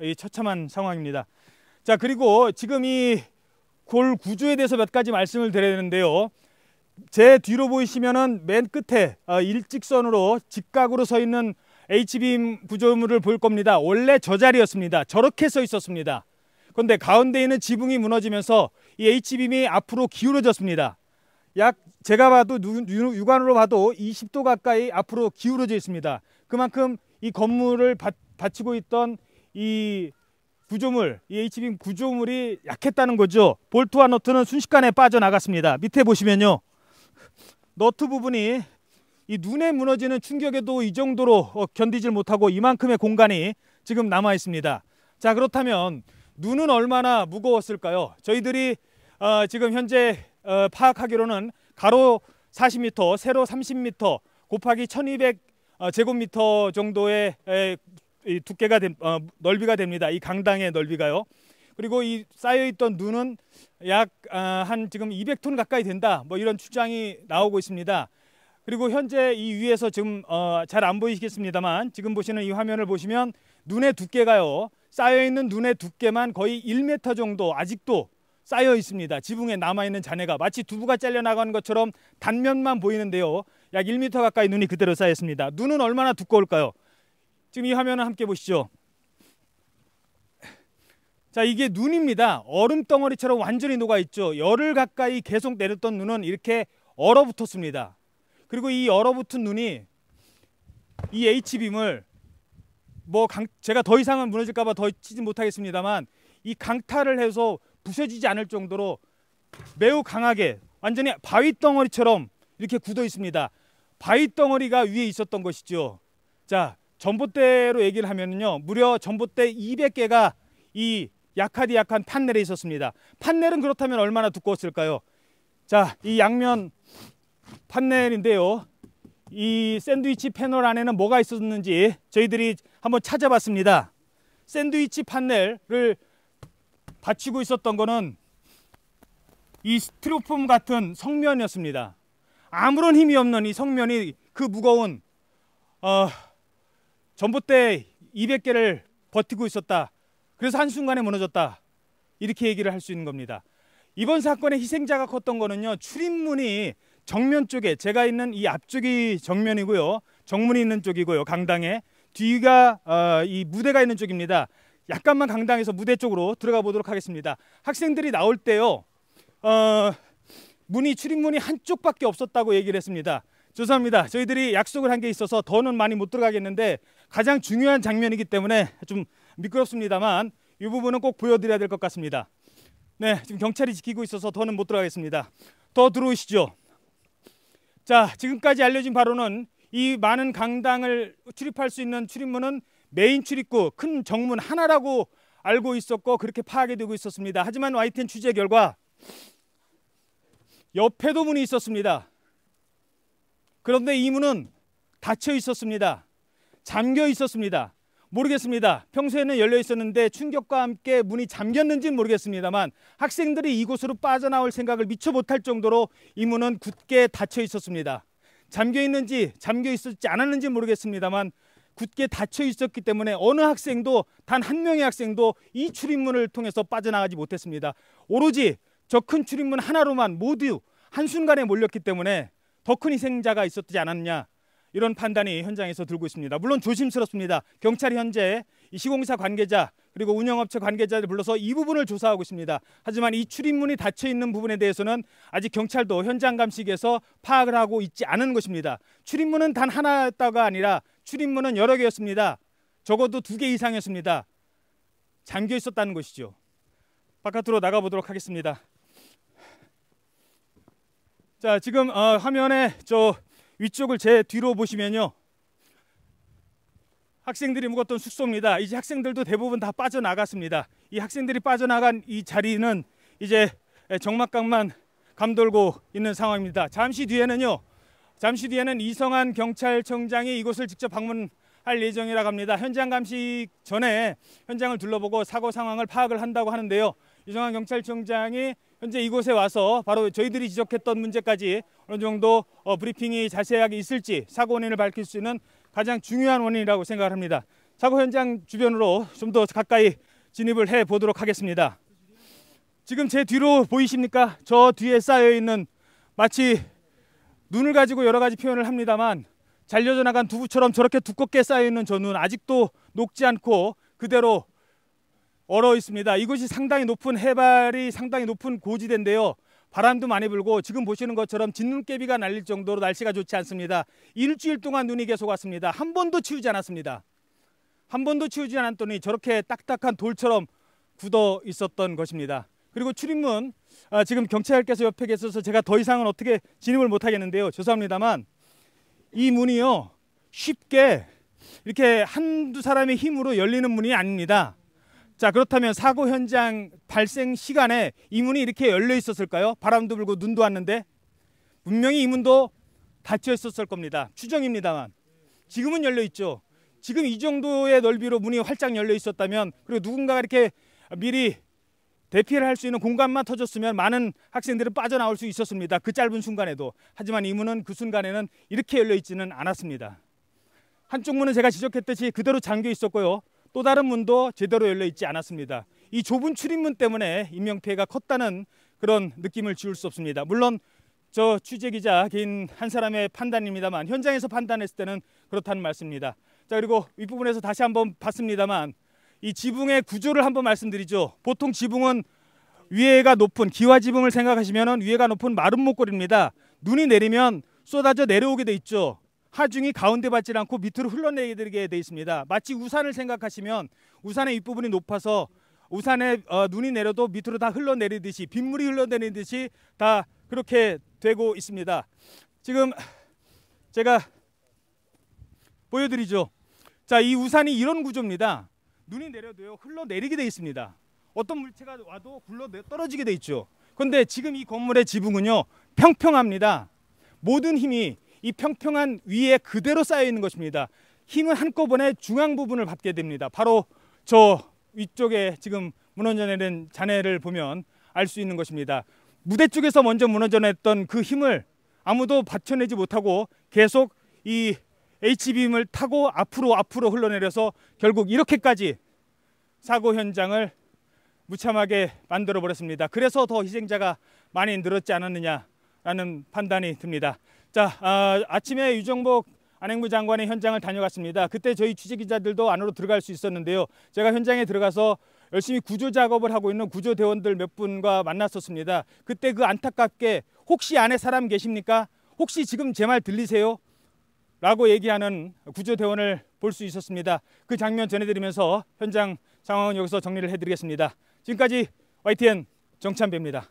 이 처참한 상황입니다. 자, 그리고 지금 이 골 구조에 대해서 몇 가지 말씀을 드려야 되는데요. 제 뒤로 보이시면은 맨 끝에 일직선으로 직각으로 서 있는 H빔 구조물을 볼 겁니다. 원래 저 자리였습니다. 저렇게 서 있었습니다. 그런데 가운데 있는 지붕이 무너지면서 이 H빔이 앞으로 기울어졌습니다. 약 제가 봐도 육안으로 봐도 20도 가까이 앞으로 기울어져 있습니다. 그만큼 이 건물을 받치고 있던 이 구조물, 이 H빔 구조물이 약했다는 거죠. 볼트와 너트는 순식간에 빠져나갔습니다. 밑에 보시면요, 너트 부분이 이 눈에 무너지는 충격에도 이 정도로 견디질 못하고 이만큼의 공간이 지금 남아 있습니다. 자, 그렇다면 눈은 얼마나 무거웠을까요? 저희들이 지금 현재 파악하기로는 가로 40m, 세로 30m 곱하기 1200 제곱미터 정도의 두께가 넓이가 됩니다. 이 강당의 넓이가요. 그리고 이 쌓여있던 눈은 약 한 지금 200톤 가까이 된다, 뭐 이런 추정이 나오고 있습니다. 그리고 현재 이 위에서 지금 잘 안 보이시겠습니다만, 지금 보시는 이 화면을 보시면 눈의 두께가요, 쌓여있는 눈의 두께만 거의 1m 정도 아직도 쌓여 있습니다. 지붕에 남아있는 잔해가 마치 두부가 잘려나가는 것처럼 단면만 보이는데요, 약 1m 가까이 눈이 그대로 쌓여 있습니다. 눈은 얼마나 두꺼울까요? 지금 이 화면을 함께 보시죠. 자, 이게 눈입니다. 얼음 덩어리처럼 완전히 녹아 있죠. 열흘 가까이 계속 내렸던 눈은 이렇게 얼어붙었습니다. 그리고 이 얼어붙은 눈이 이 H빔을 제가 더 이상은 무너질까봐 더 치지 못하겠습니다만, 이 강탈을 해서 부서지지 않을 정도로 매우 강하게 완전히 바위 덩어리처럼 이렇게 굳어 있습니다. 바위 덩어리가 위에 있었던 것이죠. 자, 전봇대로 얘기를 하면요, 무려 전봇대 200개가 이 약하디 약한 판넬에 있었습니다. 판넬은 그렇다면 얼마나 두꺼웠을까요? 자, 이 양면 판넬인데요, 이 샌드위치 패널 안에는 뭐가 있었는지 저희들이 한번 찾아봤습니다. 샌드위치 판넬을 받치고 있었던 거는 이 스티로폼 같은 성면이었습니다. 아무런 힘이 없는 이 성면이 그 무거운 전봇대 200개를 버티고 있었다. 그래서 한순간에 무너졌다, 이렇게 얘기를 할 수 있는 겁니다. 이번 사건의 희생자가 컸던 거는요, 출입문이 정면 쪽에, 제가 있는 이 앞쪽이 정면이고요, 정문이 있는 쪽이고요, 강당에 뒤가 이 무대가 있는 쪽입니다. 약간만 강당에서 무대 쪽으로 들어가 보도록 하겠습니다. 학생들이 나올 때요, 출입문이 한쪽밖에 없었다고 얘기를 했습니다. 죄송합니다. 저희들이 약속을 한 게 있어서 더는 많이 못 들어가겠는데, 가장 중요한 장면이기 때문에 좀 미끄럽습니다만 이 부분은 꼭 보여드려야 될 것 같습니다. 네, 지금 경찰이 지키고 있어서 더는 못 들어가겠습니다. 더 들어오시죠. 자, 지금까지 알려진 바로는 이 많은 강당을 출입할 수 있는 출입문은 메인 출입구, 큰 정문 하나라고 알고 있었고 그렇게 파악이 되고 있었습니다. 하지만 YTN 취재 결과 옆에도 문이 있었습니다. 그런데 이 문은 닫혀 있었습니다. 잠겨 있었습니다. 모르겠습니다. 평소에는 열려 있었는데 충격과 함께 문이 잠겼는지는 모르겠습니다만, 학생들이 이곳으로 빠져나올 생각을 미처 못할 정도로 이 문은 굳게 닫혀 있었습니다. 잠겨 있는지 잠겨 있었지 않았는지 모르겠습니다만 굳게 닫혀 있었기 때문에 어느 학생도, 단 한 명의 학생도 이 출입문을 통해서 빠져나가지 못했습니다. 오로지 저 큰 출입문 하나로만 모두 한순간에 몰렸기 때문에 더 큰 희생자가 있었지 않았냐, 이런 판단이 현장에서 들고 있습니다. 물론 조심스럽습니다. 경찰이 현재 이 시공사 관계자 그리고 운영업체 관계자를 불러서 이 부분을 조사하고 있습니다. 하지만 이 출입문이 닫혀 있는 부분에 대해서는 아직 경찰도 현장 감식에서 파악을 하고 있지 않은 것입니다. 출입문은 단 하나였다가 아니라 출입문은 여러 개였습니다. 적어도 2개 이상이었습니다. 잠겨 있었다는 것이죠. 바깥으로 나가보도록 하겠습니다. 자, 지금 화면에 저 위쪽을 제 뒤로 보시면요, 학생들이 묵었던 숙소입니다. 이제 학생들도 대부분 다 빠져나갔습니다. 이 학생들이 빠져나간 이 자리는 이제 정막강만 감돌고 있는 상황입니다. 잠시 뒤에는 이성한 경찰청장이 이곳을 직접 방문할 예정이라고 합니다. 현장 감식 전에 현장을 둘러보고 사고 상황을 파악을 한다고 하는데요, 이성한 경찰청장이 현재 이곳에 와서 바로 저희들이 지적했던 문제까지 어느 정도 브리핑이 자세하게 있을지 사고 원인을 밝힐 수 있는 가장 중요한 원인이라고 생각합니다. 사고 현장 주변으로 좀 더 가까이 진입을 해 보도록 하겠습니다. 지금 제 뒤로 보이십니까? 저 뒤에 쌓여 있는, 마치 눈을 가지고 여러 가지 표현을 합니다만 잘려져 나간 두부처럼 저렇게 두껍게 쌓여 있는 저 눈, 아직도 녹지 않고 그대로 얼어 있습니다. 이곳이 상당히 높은, 해발이 상당히 높은 고지대인데요. 바람도 많이 불고 지금 보시는 것처럼 진눈깨비가 날릴 정도로 날씨가 좋지 않습니다. 일주일 동안 눈이 계속 왔습니다. 한 번도 치우지 않았습니다. 한 번도 치우지 않았더니 저렇게 딱딱한 돌처럼 굳어 있었던 것입니다. 그리고 출입문, 지금 경찰께서 옆에 계셔서 제가 더 이상은 어떻게 진입을 못 하겠는데요. 죄송합니다만 이 문이요, 쉽게 이렇게 한두 사람의 힘으로 열리는 문이 아닙니다. 자, 그렇다면 사고 현장 발생 시간에 이 문이 이렇게 열려 있었을까요? 바람도 불고 눈도 왔는데 분명히 이 문도 닫혀 있었을 겁니다. 추정입니다만 지금은 열려 있죠. 지금 이 정도의 넓이로 문이 활짝 열려 있었다면, 그리고 누군가가 이렇게 미리 대피를 할 수 있는 공간만 터졌으면 많은 학생들은 빠져나올 수 있었습니다. 그 짧은 순간에도. 하지만 이 문은 그 순간에는 이렇게 열려 있지는 않았습니다. 한쪽 문은 제가 지적했듯이 그대로 잠겨 있었고요. 또 다른 문도 제대로 열려 있지 않았습니다. 이 좁은 출입문 때문에 인명피해가 컸다는 그런 느낌을 지울 수 없습니다. 물론 저 취재기자 개인 한 사람의 판단입니다만 현장에서 판단했을 때는 그렇다는 말씀입니다. 자, 그리고 윗부분에서 다시 한번 봤습니다만 이 지붕의 구조를 한번 말씀드리죠. 보통 지붕은 위에가 높은, 기와 지붕을 생각하시면 위에가 높은 마른 목골입니다. 눈이 내리면 쏟아져 내려오게 돼 있죠. 하중이 가운데 받지 않고 밑으로 흘러내리게 돼 있습니다. 마치 우산을 생각하시면 우산의 윗부분이 높아서 우산에 눈이 내려도 밑으로 다 흘러내리듯이, 빗물이 흘러내리듯이 다 그렇게 되고 있습니다. 지금 제가 보여드리죠. 자, 이 우산이 이런 구조입니다. 눈이 내려도요, 흘러내리게 돼 있습니다. 어떤 물체가 와도 굴러 떨어지게 돼 있죠. 그런데 지금 이 건물의 지붕은요, 평평합니다. 모든 힘이 이 평평한 위에 그대로 쌓여 있는 것입니다. 힘은 한꺼번에 중앙 부분을 받게 됩니다. 바로 저 위쪽에 지금 무너져 내린 잔해를 보면 알 수 있는 것입니다. 무대 쪽에서 먼저 무너져 냈던 그 힘을 아무도 받쳐내지 못하고 계속 이 H빔을 타고 앞으로 흘러내려서 결국 이렇게까지 사고 현장을 무참하게 만들어 버렸습니다. 그래서 더 희생자가 많이 늘었지 않았느냐라는 판단이 듭니다. 자, 아침에 유정복 안행부 장관의 현장을 다녀갔습니다. 그때 저희 취재기자들도 안으로 들어갈 수 있었는데요. 제가 현장에 들어가서 열심히 구조 작업을 하고 있는 구조대원들 몇 분과 만났었습니다. 그때 그 안타깝게 혹시 안에 사람 계십니까? 혹시 지금 제 말 들리세요? 라고 얘기하는 구조대원을 볼 수 있었습니다. 그 장면 전해드리면서 현장 상황은 여기서 정리를 해드리겠습니다. 지금까지 YTN 정찬배입니다.